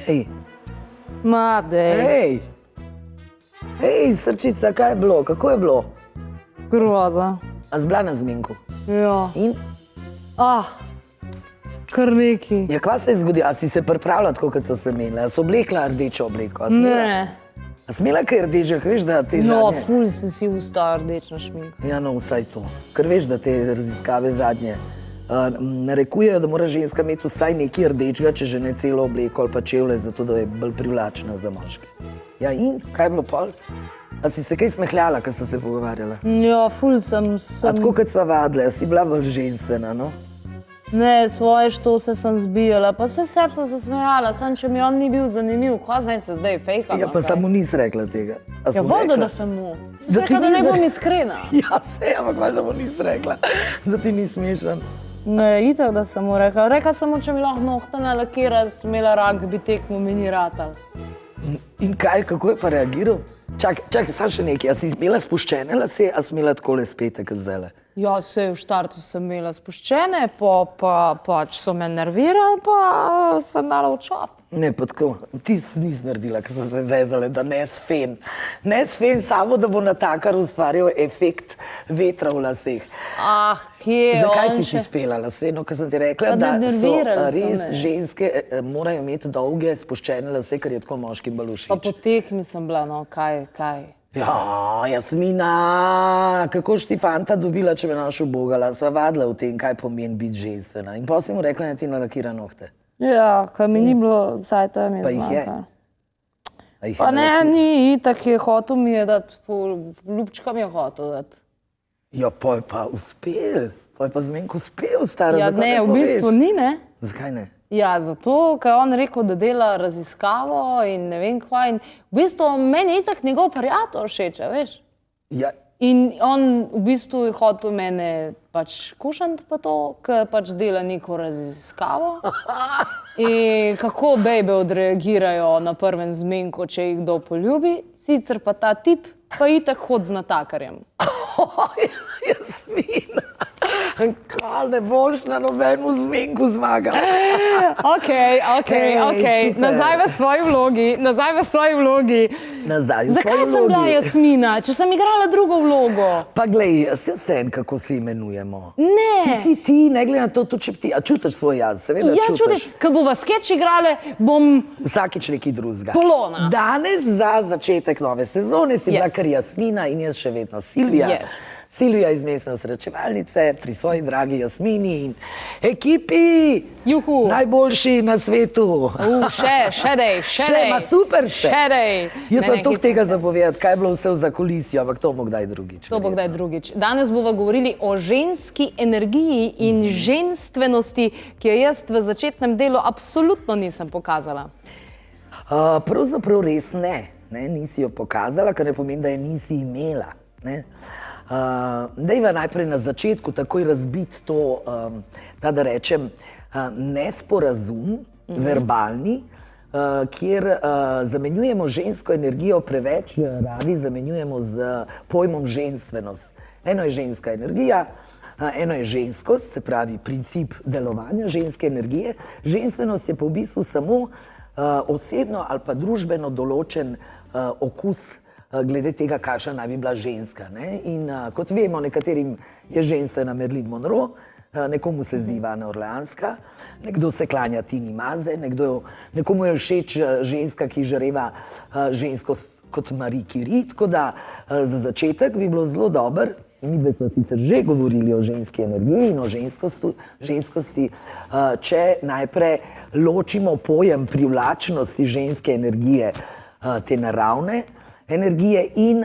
Ej, Madej, ej, srčica, kaj je bilo, kako je bilo? groza. A si bila na zmenku? Ja, In? kar neki. Ja, kva se je zgodilo? A si se pripravila tako, kot so se imela? A si oblekla rdečo obleko? A si imela- Ne. A si imela kaj rdeče, ker veš, da te Ja, zadnje... ful si si usta rdečna šminka. Ja, no, vsaj to. Ker veš, da te raziskave zadnje narekujejo, da mora ženska imeti vsaj nekaj rdečega, če že ne celo obleko ali pa čevlje, zato da je bolj privlačna za moške. Ja, in kaj je bilo pol? A si se kaj smehljala, ko sta se pogovarjala? Ja, ful sem. A tako kot sva vadila, si bila bolj ženstvena, no? Ne, svoje štose sem zbijala, pa se sem se smejala, sam če mi on ni bil zanimiv, kaj zdaj se zdaj fejkam? Ja, pa samo nisi rekla tega. A Ja, smo voda, rekla? da sem mu. Da Si rekla, ti da ne ni bom za- iskrena. Ja, se, ampak valjda mu nisi rekla, da ti ni smešen. Ne, itak, da sem mu rekla. Rekla sem mu, če mi lahko nohta nalakira, sem imela rugby tekmo, mi ni ratal. In kaj, kako je pa reagiral? Čakaj, samo še nekaj, a si imela spuščene lase, a si imela takole spete, kot zdajle? Ja, se v štartu sem imela spuščene, pa pač so me nervirali, pa sem dala v čop. Ne, pa tako, ti nisi naredila, ker so se zezale, da ne sfen. Ne sfen samo, da bo natakar ustvarjal efekt vetra v laseh. Ah, kje Zakaj on si si spela lase? No, ker sem ti rekla, Pa da so nervirali so res me. ženske morajo imeti dolge spuščene lase, ker je tako moškim bolj Pa všeč. po tekmi sem bila, no, kaj. Ja, Jasmina, kako si ti fanta dobila, če me naš ubogala? Sva vadila v tem, kaj pomeni biti ženstvena. In potem si mu rekla, da ti nalakira nohte. Ja, kaj mi ni bilo, saj to mi je Pa jih je? zmanjkalo. A jih je Pa ne, nalakira- ni, itak je hotel mi je dati, ljubčka mi je hotel dati. Ja, poj pa uspel. Poj pa zmenko uspel, stara. Ja, zakaj ne, v poveš? bistvu ni, ne. Zakaj ne? Ja, zato, ker je on rekel, da dela raziskavo in ne vem kva. In v bistvu meni je itak njegov prijatelj všeč, a veš. Ja, In on v bistvu je hotel mene pač kušati pa to, ker pač dela neko raziskavo. In kako bejbe odreagirajo na prvem zmenku, če jih kdo poljubi. Sicer pa ta tip pa itak hod z natakarjem. Jasmina, kaj ne boš na nobenu zmenku zmagala? Ok, super. nazaj v svoji vlogi. Nazaj v Zakaj svoji sem bila vlogi. Jasmina, če sem igrala drugo vlogo? Pa glej, se vsem, kako se imenujemo. Ne. Ti si ti, ne glede na to, tudi če ti, a čutiš svoj jaz, seveda Ja, čutiš. čutiš, ko bova skeč igrale, bom Vsakič nekaj drugega. Polona. Danes za začetek nove sezone si bila Yes. kar Jasmina in jaz še vedno Silvija. Yes. Silvija iz Mestne osrečevalnice pri svoji dragi Jasmini in ekipi. Juhu. Najboljši na svetu. Še dej. Ma super ste. Še dej. Jaz Ne, vam toliko hitro tega se. zapovedati, kaj je bilo vse v zakulisju, ampak to bomo kdaj drugič. To bo kdaj drugič. Danes bomo govorili o ženski energiji in ženstvenosti, ki jo jaz v začetnem delu absolutno nisem pokazala. Pravzaprav res ne. Nisi jo pokazala, kar ne pomeni, da je nisi imela. Ne? Dajva najprej na začetku takoj razbiti to, da rečem, nesporazum, verbalni, kjer zamenjujemo žensko energijo preveč, radi zamenjujemo z pojmom ženstvenost. Eno je ženska energija, eno je ženskost, se pravi princip delovanja ženske energije. Ženstvenost je pa v bistvu samo osebno ali pa družbeno določen okus glede tega, kakšna naj bi bila ženska. Ne? In kot vemo, nekaterim je ženstvena Marilyn Monroe, nekomu se zdi Ivana Orleanska, nekdo se klanja Tini Maze, nekomu je všeč ženska, ki žareva ženskost kot Marie Curie. Tako da za začetek bi bilo zelo dobro, mi smo sicer že govorili o ženski energiji in o ženskosti, če najprej ločimo pojem privlačnosti ženske energije, te naravne energije in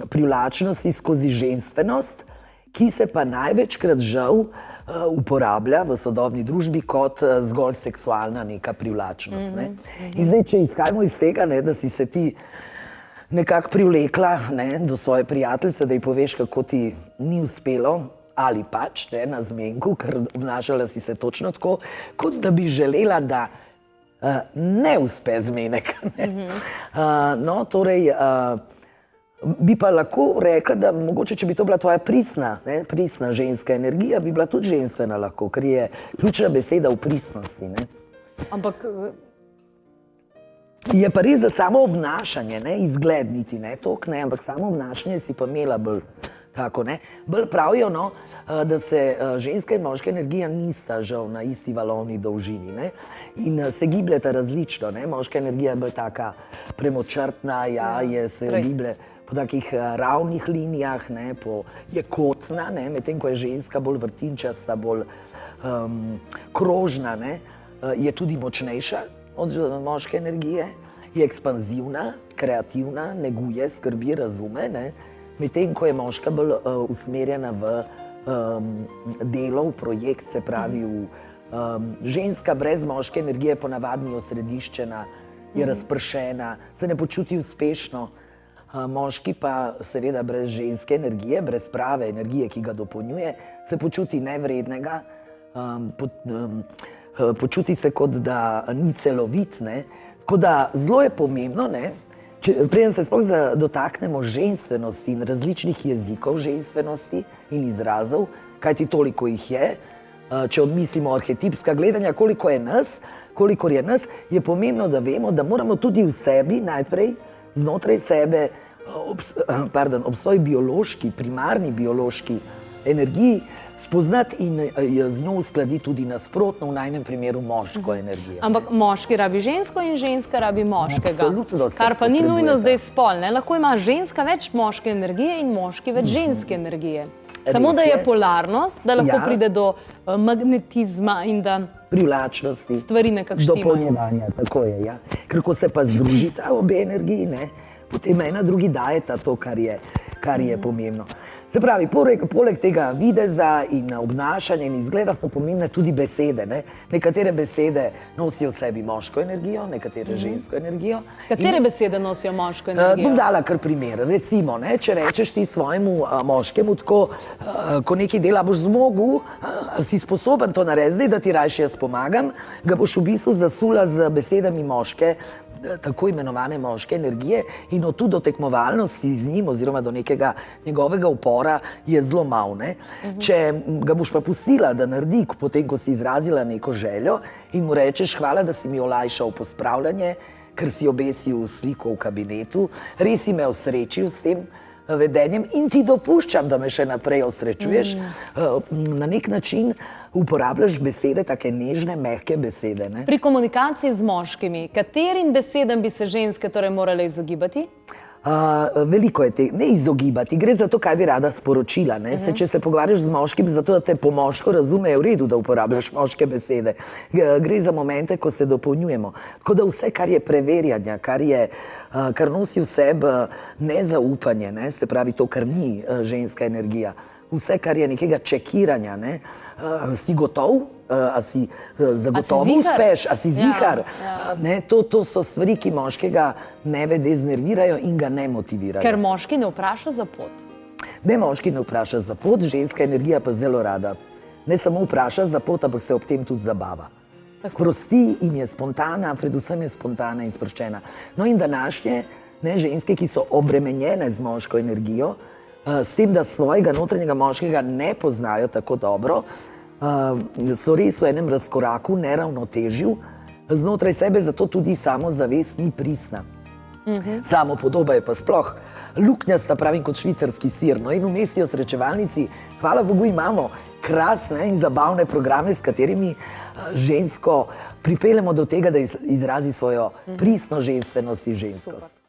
privlačnosti skozi ženstvenost, ki se pa največkrat žal uporablja v sodobni družbi kot zgolj seksualna neka privlačnost. Ne? In zdaj, če izhajamo iz tega, ne, da si se ti nekako privlekla do svoje prijateljice, da ji poveš, kako ti ni uspelo, ali pač na zmenku, ker obnašala si se točno tako, kot da bi želela, da ne uspe zmenek. No, torej, bi pa lahko rekla, da mogoče, če bi to bila tvoja pristna ženska energija, bi bila tudi ženstvena lahko, ker je ključna beseda v pristnosti. Ampak Je pa res, da samo obnašanje, ne, izgled niti ne toliko, ne, ampak samo obnašanje si pa imela bolj tako, ne. Bolj pravijo, no, da se ženska in moška energija nista žal na isti valovni dolžini, ne, in se gibljeta različno, ne. Moška energija je bolj taka premočrtna, se giblje po takih ravnih linijah, ne, je kotna, ne, medtem ko je ženska bolj vrtinčasta, bolj krožna, ne, je tudi močnejša od moške energije, je ekspanzivna, kreativna, neguje, skrbi, razume, ne, medtem ko je moška bolj usmerjena v delo, v projekt, se pravi ženska brez moške energije ponavadi ni osrediščena, je razpršena, se ne počuti uspešno, moški pa seveda brez ženske energije, brez prave energije, ki ga dopolnjuje, se počuti nevrednega, počuti se, kot da ni celovit, ne. Tako da zelo je pomembno, ne, preden se sploh dotaknemo ženstvenosti in različnih jezikov ženstvenosti in izrazov, kajti toliko jih je, če odmislimo arhetipska gledanja, kolikor je nas, je pomembno, da vemo, da moramo tudi v sebi najprej, znotraj sebe, obstoj biološki, primarni biološki energiji, spoznati in z njo uskladiti tudi nasprotno, v najnem primeru moško energijo. Ampak moški rabi žensko in ženska rabi moškega. Absolutno se kar pa ni potrebujeta. nujno zdaj spol, ne? Lahko ima ženska več moške energije in moški več ženske energije. Samo da je polarnost, da lahko pride do magnetizma in da privlačnosti, stvari nekako štimajo. dopolnjevanja, tako je, ja. Ker ko se pa združita obe energiji, ne, potem ena drugi dajeta to, kar je pomembno. Se pravi, poleg tega videza in obnašanja in izgleda so pomembne tudi besede, ne. Nekatere besede nosijo v sebi moško energijo, nekatere žensko energijo. Katere besede nosijo moško energijo? Bom dala kar primer. Recimo, ne, če rečeš ti svojemu moškemu tako, ko nekaj dela boš zmogel, si sposoben to narediti, da ti rajši jaz pomagam, ga boš v bistvu zasula z besedami moške, tako imenovane moške energije in od tu do tekmovalnosti z njim oziroma do nekega njegovega upora je zelo malo, ne. Če ga boš pa pustila, da naredi, potem ko si izrazila neko željo in mu rečeš hvala, da si mi olajšal pospravljanje, ker si obesil sliko v kabinetu, res si me osrečil s tem vedenjem in ti dopuščam, da me še naprej osrečuješ, na nek način uporabljaš besede, take nežne, mehke besede, ne. Pri komunikaciji z moškimi, katerim besedam bi se ženske torej morale izogibati? Veliko je ne izogibati, gre za to, kaj bi rada sporočila, ne. Če se pogovarjaš z moškim, zato da te po moško razume, je v redu, da uporabljaš moške besede. Gre za momente, ko se dopolnjujemo. Tako da vse, kar je preverjanja, kar nosi v sebi nezaupanje, ne, se pravi to, kar ni ženska energija, vse, kar je nekega čekiranja, ne, si gotov, a si zagotovo uspeš, a si zihar, ne, to so stvari, ki moškega nevede znervirajo in ga ne motivirajo. Ker moški ne vpraša za pot. Ne, moški ne vpraša za pot, ženska energija pa zelo rada. Ne samo vpraša za pot, ampak se ob tem tudi zabava. Sprosti in je spontana, predvsem je spontana in sproščena. No in današnje ženske, ki so obremenjene z moško energijo, s tem, da svojega notranjega moškega ne poznajo tako dobro, so res v enem razkoraku, neravnotežju znotraj sebe, zato tudi samozavest ni pristna. Samopodoba je pa sploh luknjasta, pravim, kot švicarski sir. No in v mestni osrečevalnici, hvala Bogu, imamo krasne in zabavne programe, s katerimi žensko pripeljemo do tega, da izrazi svojo pristno ženstvenost in ženskost.